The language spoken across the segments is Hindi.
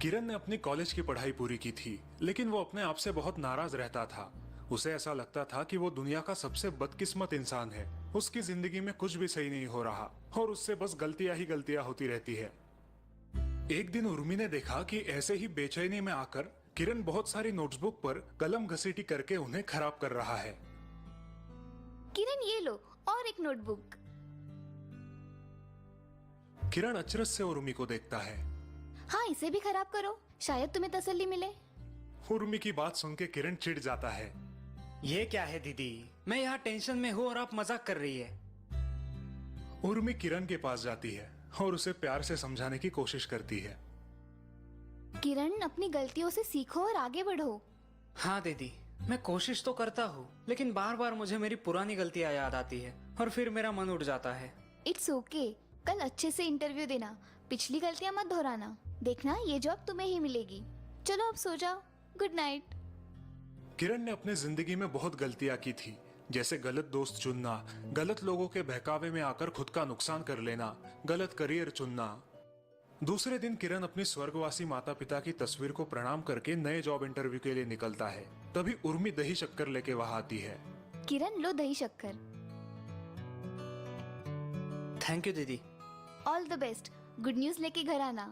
किरण ने अपनी कॉलेज की पढ़ाई पूरी की थी, लेकिन वो अपने आप से बहुत नाराज रहता था। उसे ऐसा लगता था कि वो दुनिया का सबसे बदकिस्मत इंसान है। उसकी जिंदगी में कुछ भी सही नहीं हो रहा और उससे बस गलतियां ही गलतियां होती रहती है। एक दिन उर्मी ने देखा कि ऐसे ही बेचैनी में आकर किरण बहुत सारी नोटबुक पर कलम घसीटी करके उन्हें खराब कर रहा है। किरण ये लो और एक नोटबुक। किरण अचरज से उर्मी को देखता है। हाँ, इसे भी खराब करो, शायद तुम्हें तसल्ली मिले। उर्मी की बात सुन के किरण चिढ़ जाता है। ये क्या है दीदी, मैं यहाँ टेंशन में हूँ और आप मजाक कर रही है। उर्मी किरण के पास जाती है और उसे प्यार से समझाने की कोशिश करती है। किरण, अपनी गलतियों से सीखो और आगे बढ़ो। हाँ दीदी, मैं कोशिश तो करता हूँ, लेकिन बार बार मुझे मेरी पुरानी गलतियाँ याद आती है और फिर मेरा मन उठ जाता है। इट्स ओके, कल अच्छे से इंटरव्यू देना, पिछली गलतियां मत दोहराना। देखना, ये जॉब तुम्हें ही मिलेगी। चलो अब सो जाओ, गुड नाइट। किरण ने अपनी जिंदगी में बहुत गलतियां की थी, जैसे गलत दोस्त चुनना, गलत लोगों के बहकावे में आकर खुद का नुकसान कर लेना, गलत करियर चुनना। दूसरे दिन किरण अपनी स्वर्गवासी माता पिता की तस्वीर को प्रणाम करके नए जॉब इंटरव्यू के लिए निकलता है। तभी उर्मी दही शक्कर लेके वहां आती है। किरण, लो दही शक्कर। थैंक यू दीदी। All the best, good news लेके घर आना।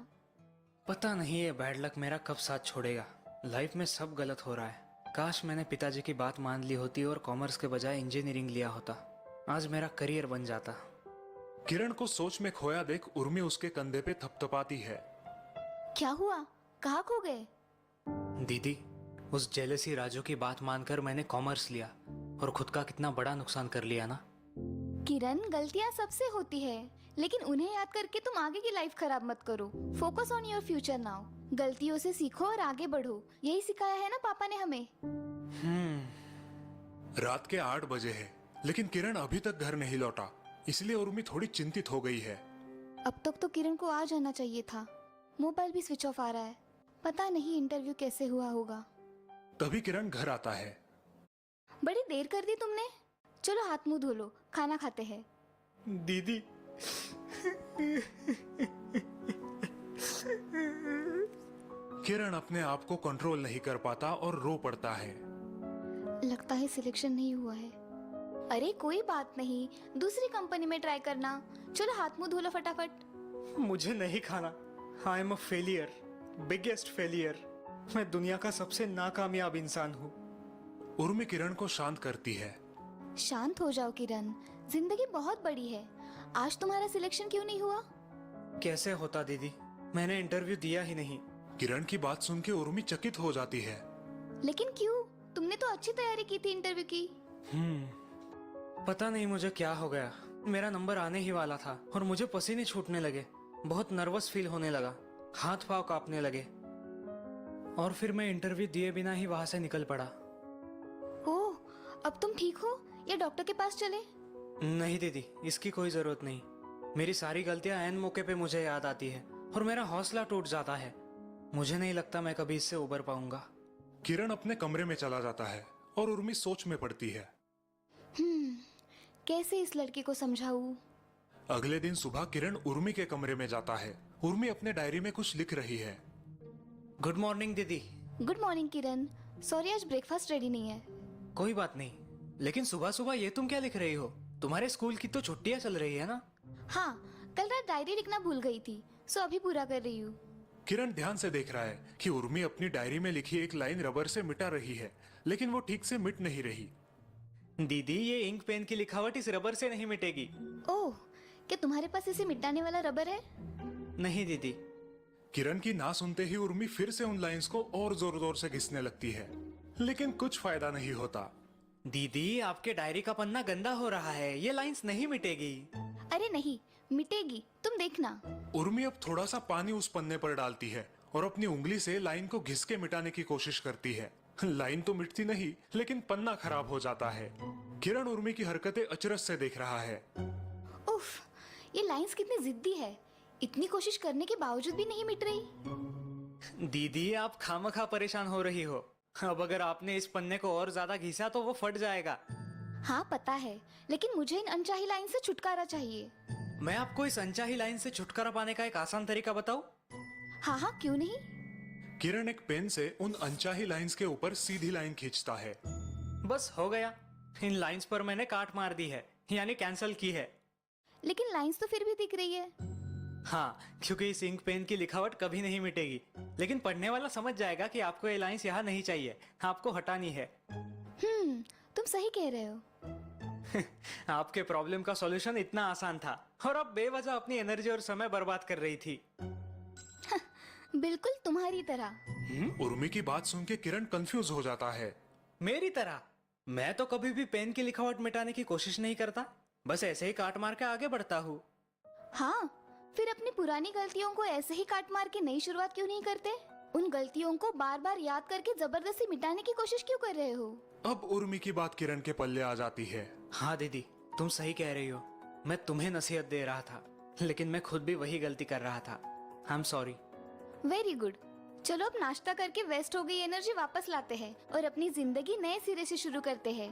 पता नहीं ये बैड लक मेरा कब साथ छोड़ेगा। लाइफ में सब गलत हो रहा है। काश मैंने पिताजी की बात मान ली होती और कॉमर्स के बजाय इंजीनियरिंग लिया होता, आज मेरा करियर बन जाता। किरण को सोच में खोया देख उर्मी उसके कंधे पे थपथपाती है। क्या हुआ, कहाँ खो गए? दीदी, उस जेलसी राजू की बात मानकर मैंने कॉमर्स लिया और खुद का कितना बड़ा नुकसान कर लिया ना। किरण, गलतियां सबसे होती है, लेकिन उन्हें याद करके तुम आगे की लाइफ खराब मत करो। Focus on your future now. गलतियों से सीखो और आगे बढ़ो, यही सिखाया है ना पापा ने हमें। रात के 8 बजे है, लेकिन किरण अभी तक घर नहीं लौटा, इसलिए उर्मी थोड़ी चिंतित हो गई है। अब तक तो किरण को आ जाना चाहिए था। मोबाइल भी स्विच ऑफ आ रहा है, पता नहीं इंटरव्यू कैसे हुआ होगा। तभी किरण घर आता है। बड़ी देर कर दी तुमने। चलो हाथ मुंह धो लो, खाना खाते हैं। दीदी, किरण अपने आप को कंट्रोल नहीं कर पाता और रो पड़ता है। लगता है सिलेक्शन नहीं हुआ है। अरे कोई बात नहीं, दूसरी कंपनी में ट्राई करना। चलो हाथ मुंह धो लो फटाफट। मुझे नहीं खाना। I am a failure, biggest failure. मैं दुनिया का सबसे नाकामयाब इंसान हूँ। उर्मी किरण को शांत करती है। शांत हो जाओ किरण, जिंदगी बहुत बड़ी है। आज तुम्हारा सिलेक्शन क्यों नहीं हुआ? कैसे होता दीदी, मैंने इंटरव्यू दिया ही नहीं। किरण की बात सुन के उर्मी चकित हो जाती है। लेकिन क्यों? तुमने तो अच्छी तैयारी की थी इंटरव्यू की। पता नहीं मुझे क्या हो गया। मेरा नंबर आने ही वाला था और मुझे पसीने छूटने लगे। बहुत नर्वस फील होने लगा, हाथ पांव कांपने लगे और फिर मैं इंटरव्यू दिए बिना ही वहां से निकल पड़ा। ओह, अब तुम ठीक हो या डॉक्टर के पास चले? नहीं दीदी, इसकी कोई जरूरत नहीं। मेरी सारी गलतियां ऐन मौके पे मुझे याद आती है और मेरा हौसला टूट जाता है। मुझे नहीं लगता मैं कभी इससे उबर पाऊंगा। किरण अपने कमरे में चला जाता है और उर्मी सोच में पड़ती है। कैसे इस लड़की को समझाऊं? अगले दिन सुबह किरण उर्मी के कमरे में जाता है। उर्मी अपने डायरी में कुछ लिख रही है। गुड मॉर्निंग दीदी। गुड मॉर्निंग किरण, सॉरी आज ब्रेकफास्ट रेडी नहीं है। कोई बात नहीं, लेकिन सुबह सुबह ये तुम क्या लिख रही हो? तुम्हारे स्कूल की तो छुट्टियां चल रही है ना? हाँ, कल रात डायरी लिखना भूल गई थी, सो अभी पूरा कर रही हूँ। किरण ध्यान से देख रहा है कि उर्मी अपनी डायरी में लिखी एक लाइन रबर से मिटा रही है, लेकिन वो ठीक से मिट नहीं रही। दीदी, ये इंक पेन की लिखावट इस रबर से नहीं मिटेगी। ओह, क्या तुम्हारे पास इसे मिटाने वाला रबर है? नहीं दीदी। किरण की ना सुनते ही उर्मी फिर से उन लाइंस को और जोर जोर से घिसने लगती है, लेकिन कुछ फायदा नहीं होता। दीदी, आपके डायरी का पन्ना गंदा हो रहा है, ये लाइंस नहीं मिटेगी। अरे नहीं, मिटेगी, तुम देखना। उर्मी अब थोड़ा सा पानी उस पन्ने पर डालती है और अपनी उंगली से लाइन को घिस के मिटाने की कोशिश करती है। लाइन तो मिटती नहीं, लेकिन पन्ना खराब हो जाता है। किरण उर्मी की हरकतें अचरज से देख रहा है। उफ, ये लाइंस कितनी जिद्दी है, इतनी कोशिश करने के बावजूद भी नहीं मिट रही। दीदी, आप खामखा परेशान हो रही हो। अब अगर आपने इस पन्ने को और ज्यादा घिसा तो वो फट जाएगा। हाँ पता है, लेकिन मुझे इन अनचाही लाइन से छुटकारा चाहिए। मैं आपको इस अनचाही लाइन से छुटकारा पाने का एक आसान तरीका बताऊं? हाँ हाँ, क्यों नहीं। किरण एक पेन से उन अनचाही लाइंस के ऊपर सीधी लाइन खींचता है। बस हो गया। इन लाइंस पर मैंने काट मार दी है, यानी कैंसिल की है। लेकिन लाइंस तो फिर भी दिख रही है। हाँ, क्योंकि इस इंक पेन की लिखावट कभी नहीं मिटेगी, लेकिन पढ़ने वाला समझ जाएगा कि आपको ये लाइंस यहाँ नहीं चाहिए, आपको हटानी है। तुम सही कह रहे हो। आपके प्रॉब्लम का सॉल्यूशन इतना आसान था और आप बेवजह अपनी एनर्जी और समय बर्बाद कर रही थी। बिल्कुल तुम्हारी तरह। उर्मी की बात सुन के किरण कंफ्यूज हो जाता है। मेरी तरह? मैं तो कभी भी पेन की लिखावट मिटाने की कोशिश नहीं करता, बस ऐसे ही काट मार के आगे बढ़ता हूँ। हाँ, फिर अपनी पुरानी गलतियों को ऐसे ही काट मार के नई शुरुआत क्यों नहीं करते? उन गलतियों को बार बार याद करके जबरदस्ती मिटाने की कोशिश क्यों कर रहे हो? अब उर्मी की बात किरण के पल्ले आ जाती है। हाँ दीदी, तुम सही कह रही हो। मैं तुम्हें नसीहत दे रहा था, लेकिन मैं खुद भी वही गलती कर रहा था। I am sorry. Very good. चलो अब नाश्ता करके वेस्ट हो गई एनर्जी वापस लाते हैं और अपनी जिंदगी नए सिरे से शुरू करते हैं।